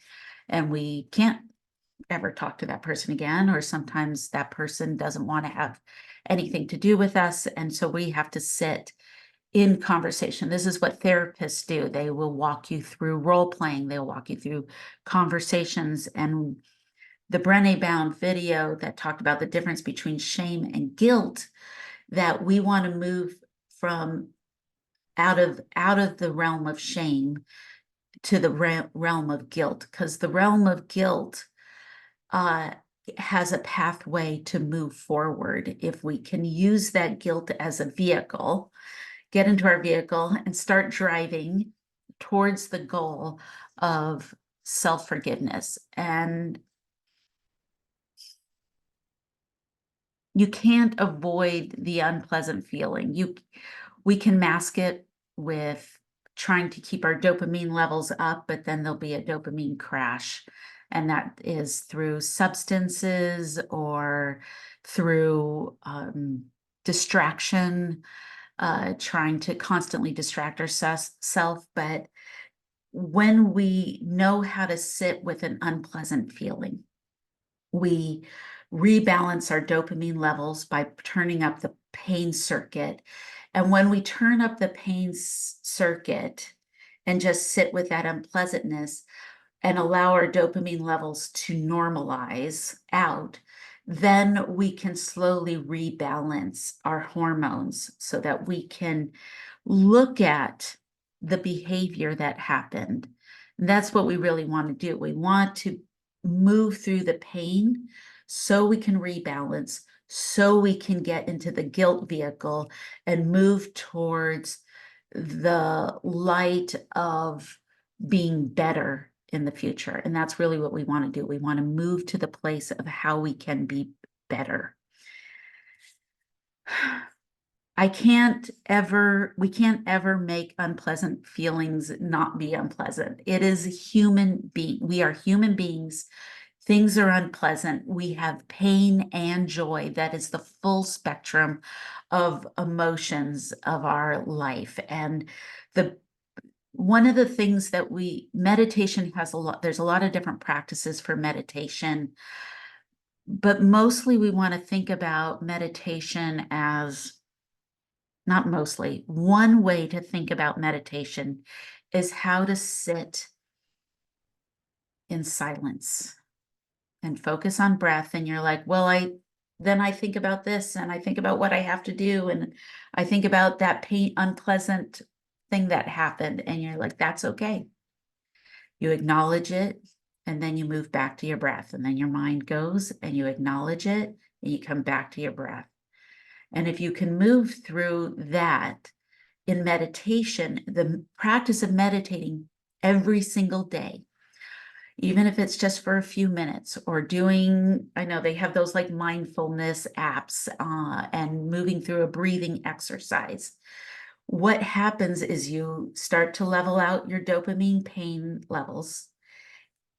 and we can't ever talk to that person again, or sometimes that person doesn't want to have anything to do with us, and so we have to sit in conversation. This is what therapists do. They will walk you through role playing, they'll walk you through conversations. And the Brené Brown video that talked about the difference between shame and guilt, that we want to move from out of the realm of shame to the realm of guilt, because the realm of guilt has a pathway to move forward if we can use that guilt as a vehicle, get into our vehicle and start driving towards the goal of self-forgiveness. And you can't avoid the unpleasant feeling. We can mask it with trying to keep our dopamine levels up, but then there'll be a dopamine crash. And that is through substances or through distraction, trying to constantly distract ourselves. But when we know how to sit with an unpleasant feeling, we rebalance our dopamine levels by turning up the pain circuit. And when we turn up the pain circuit and just sit with that unpleasantness and allow our dopamine levels to normalize out, then we can slowly rebalance our hormones so that we can look at the behavior that happened. And that's what we really want to do. We want to move through the pain so we can rebalance, so we can get into the guilt vehicle and move towards the light of being better in the future. And that's really what we want to do. We want to move to the place of how we can be better. We can't ever make unpleasant feelings not be unpleasant. It is we are human beings. Things are unpleasant. We have pain and joy. That is the full spectrum of emotions of our life. And one of the things that meditation has there's a lot of different practices for meditation, but mostly we want to think about meditation as, not mostly, one way to think about meditation is how to sit in silence and focus on breath. And you're like, well, then I think about this and I think about what I have to do. And I think about that unpleasant thing that happened. And you're like, that's okay. You acknowledge it and then you move back to your breath. And then your mind goes and you acknowledge it and you come back to your breath. And if you can move through that in meditation, the practice of meditating every single day, even if it's just for a few minutes, or doing, I know they have those like mindfulness apps and moving through a breathing exercise. What happens is you start to level out your dopamine pain levels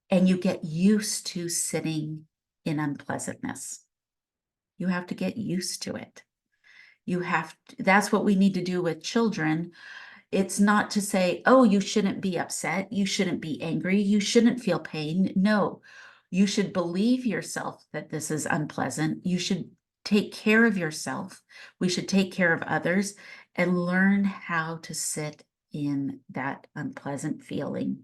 and you get used to sitting in unpleasantness. You have to get used to it. That's what we need to do with children. It's not to say, oh, you shouldn't be upset. You shouldn't be angry. You shouldn't feel pain. No, you should believe yourself that this is unpleasant. You should take care of yourself. We should take care of others and learn how to sit in that unpleasant feeling.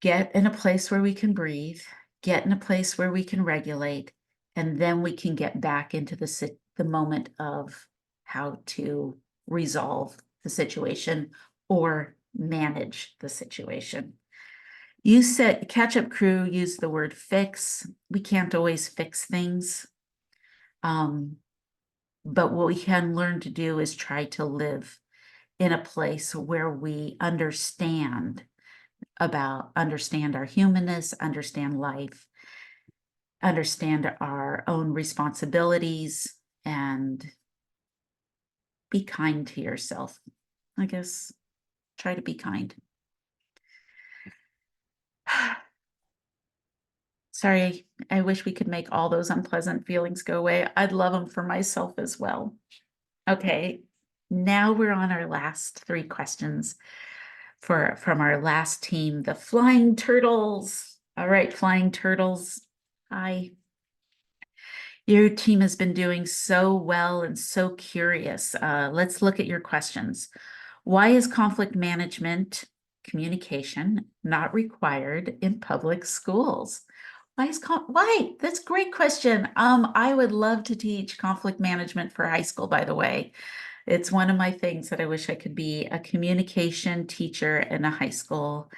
Get in a place where we can breathe, get in a place where we can regulate, and then we can get back into the moment of how to resolve the situation or manage the situation. You said Catch Up Crew used the word fix. We can't always fix things. But what we can learn to do is try to live in a place where we understand our humanness, understand life, understand our own responsibilities, and be kind to yourself. I guess try to be kind. Sorry, I wish we could make all those unpleasant feelings go away. I'd love them for myself as well. Okay, now we're on our last 3 questions from our last team, the Flying Turtles. All right, Flying Turtles. Hi. Your team has been doing so well and so curious. Let's look at your questions. Why is conflict management communication not required in public schools? Why? That's a great question. I would love to teach conflict management for high school, by the way. It's one of my things that I wish I could be a communication teacher in a high school.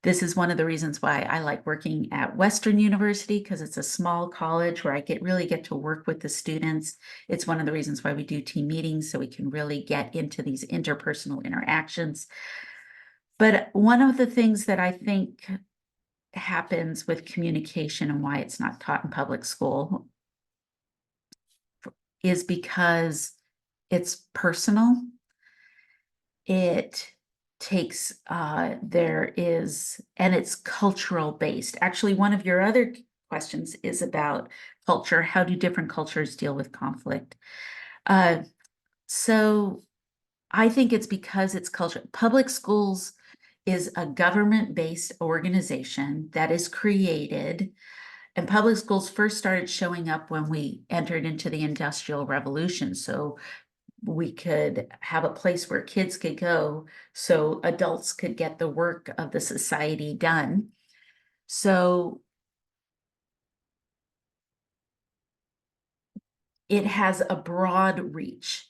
This is one of the reasons why I like working at Western University, because it's a small college where I really get to work with the students. It's one of the reasons why we do team meetings, so we can really get into these interpersonal interactions. But one of the things that I think happens with communication and why it's not taught in public school is because it's personal. It takes and it's cultural based. Actually, one of your other questions is about culture. How do different cultures deal with conflict? So I think it's because it's culture. Public schools is a government-based organization that is created, and public schools first started showing up when we entered into the Industrial Revolution. So we could have a place where kids could go so adults could get the work of the society done. So it has a broad reach.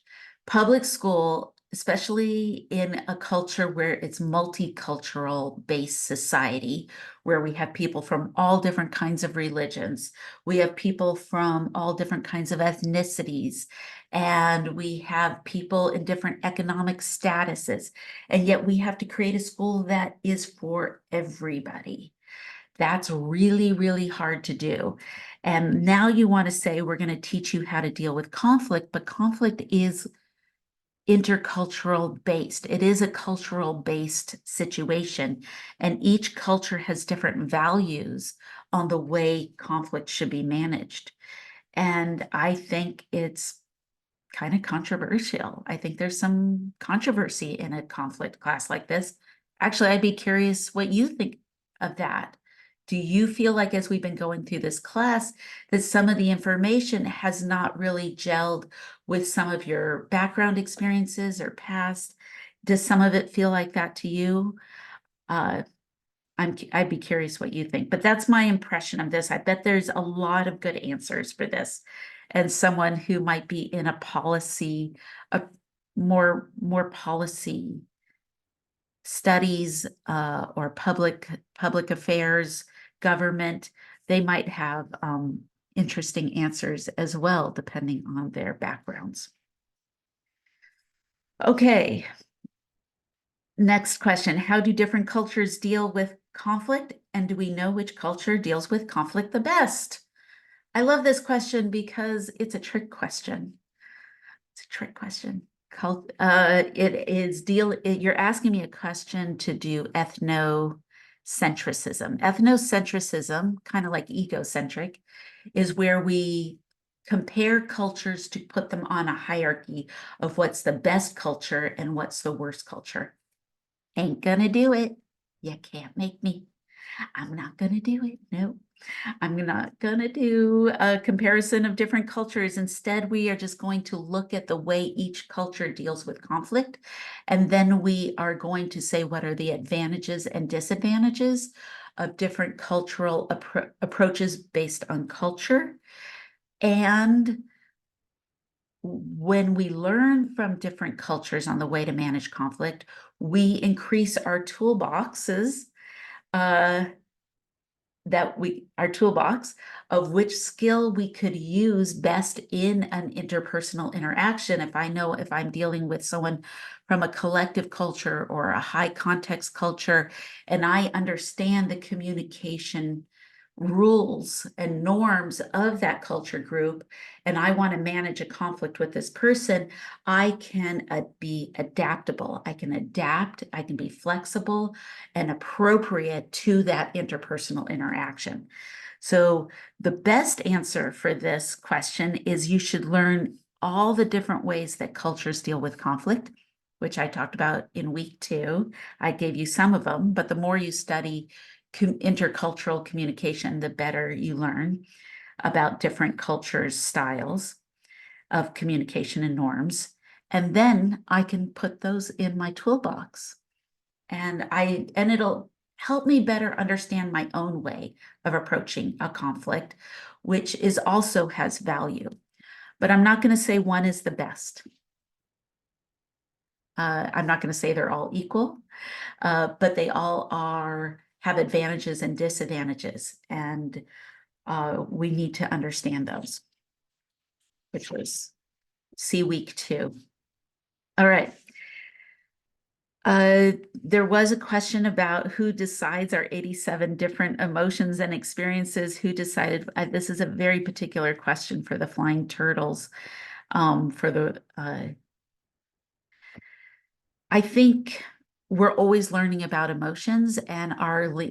Public school, especially in a culture where it's multicultural based society, where we have people from all different kinds of religions, we have people from all different kinds of ethnicities, and we have people in different economic statuses, and yet we have to create a school that is for everybody. That's really, really hard to do. And now you want to say, we're going to teach you how to deal with conflict, but conflict is intercultural based. It is a cultural based situation, and each culture has different values on the way conflict should be managed. And I think it's kind of controversial. I think there's some controversy in a conflict class like this. Actually, I'd be curious what you think of that. Do you feel like, as we've been going through this class, that some of the information has not really gelled with some of your background experiences or past? Does some of it feel like that to you? I'd be curious what you think, but that's my impression of this. I bet there's a lot of good answers for this. And someone who might be in a policy, a more policy studies, or public affairs, government, they might have interesting answers as well, depending on their backgrounds. Okay. Next question. How do different cultures deal with conflict? And do we know which culture deals with conflict the best? I love this question because it's a trick question. It's a trick question. You're asking me a question to do ethnocentrism. Ethnocentrism, kind of like egocentric, is where we compare cultures to put them on a hierarchy of what's the best culture and what's the worst culture. Ain't gonna do it. You can't make me. I'm not gonna do it. No, I'm not gonna do a comparison of different cultures. Instead, we are just going to look at the way each culture deals with conflict. And then we are going to say what are the advantages and disadvantages of different cultural approaches based on culture. And when we learn from different cultures on the way to manage conflict, we increase our toolboxes, our toolbox of which skill we could use best in an interpersonal interaction. If I know if I'm dealing with someone from a collective culture or a high context culture, and I understand the communication rules and norms of that culture group, and I want to manage a conflict with this person, I can be adaptable. I can adapt, I can be flexible and appropriate to that interpersonal interaction. So the best answer for this question is you should learn all the different ways that cultures deal with conflict, which I talked about in week 2. I gave you some of them, but the more you study intercultural communication, the better you learn about different cultures' styles of communication and norms. And then I can put those in my toolbox. And it'll help me better understand my own way of approaching a conflict, which is also has value. But I'm not going to say one is the best. I'm not going to say they're all equal, but they all have advantages and disadvantages, and we need to understand those, which was see week 2. All right. There was a question about who decides our 87 different emotions and experiences. Who decided? This is a very particular question for the flying turtles. I think we're always learning about emotions, and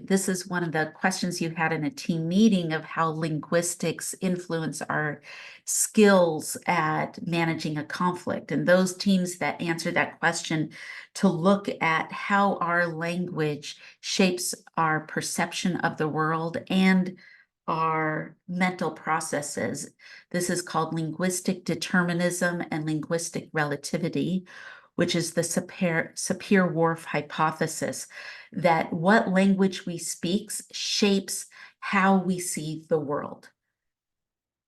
this is one of the questions you had in a team meeting of how linguistics influence our skills at managing a conflict. And those teams that answer that question to look at how our language shapes our perception of the world and our mental processes. This is called linguistic determinism and linguistic relativity, which is the Sapir-Whorf hypothesis, that what language we speak shapes how we see the world.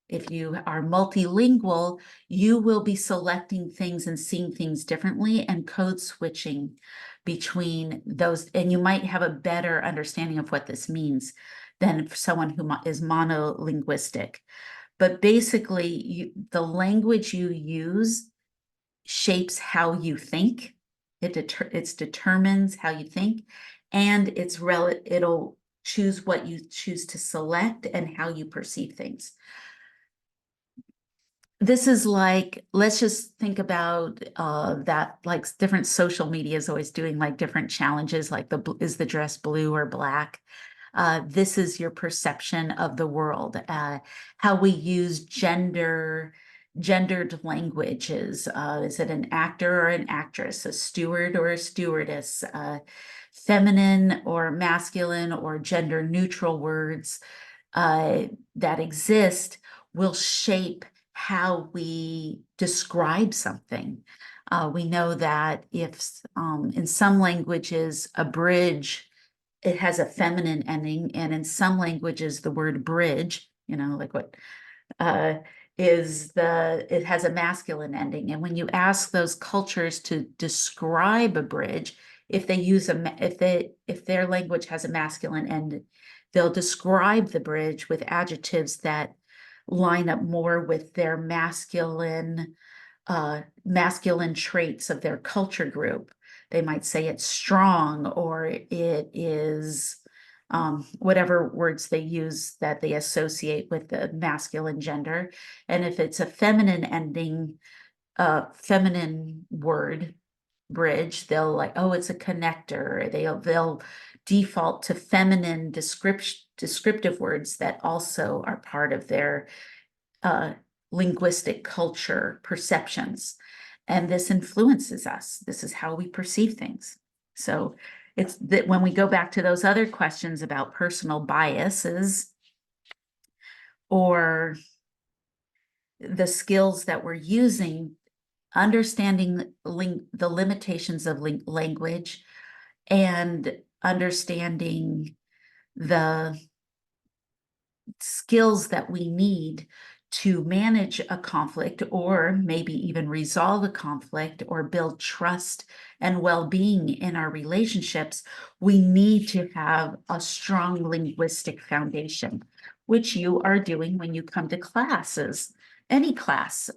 If you are multilingual, you will be selecting things and seeing things differently and code switching between those, and you might have a better understanding of what this means than someone who is monolinguistic. But basically, the language you use shapes how you think. It determines how you think, and it'll choose what you choose to select and how you perceive things. This is like, let's just think about that, like different social media is always doing like different challenges, like is the dress blue or black? This is your perception of the world, how we use gendered languages. Is it an actor or an actress, a steward or a stewardess, feminine or masculine or gender neutral words that exist will shape how we describe something. We know that if in some languages, a bridge it has a feminine ending, and in some languages, the word bridge, like what uh, it has a masculine ending. And when you ask those cultures to describe a bridge, if they use if their language has a masculine end, they'll describe the bridge with adjectives that line up more with their masculine traits of their culture group. They might say it's strong, or it is whatever words they use that they associate with the masculine gender. And if it's a feminine ending, feminine word bridge, they'll like, oh, it's a connector. They'll default to feminine descriptive words that also are part of their uh, linguistic culture perceptions. And this influences us. This is how we perceive things. So it's that when we go back to those other questions about personal biases or the skills that we're using, understanding the limitations of language and understanding the skills that we need to manage a conflict, or maybe even resolve a conflict or build trust and well-being in our relationships, we need to have a strong linguistic foundation, which you are doing when you come to classes. Any class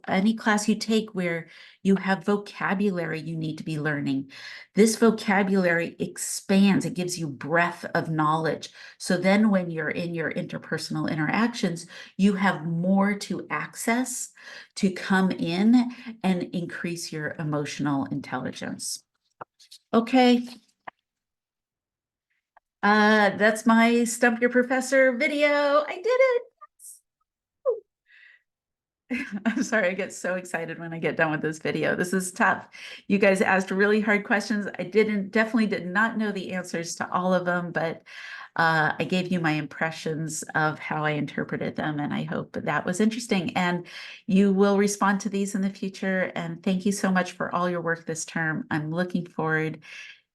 you take where you have vocabulary you need to be learning. This vocabulary expands, it gives you breadth of knowledge. So then when you're in your interpersonal interactions, you have more to access to come in and increase your emotional intelligence. Okay. That's my Stump Your Professor video. I did it. I'm sorry, I get so excited when I get done with this video. This is tough. You guys asked really hard questions. I definitely did not know the answers to all of them, but I gave you my impressions of how I interpreted them, and I hope that was interesting. And you will respond to these in the future. And thank you so much for all your work this term. I'm looking forward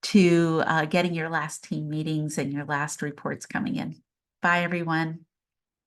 to getting your last team meetings and your last reports coming in. Bye, everyone.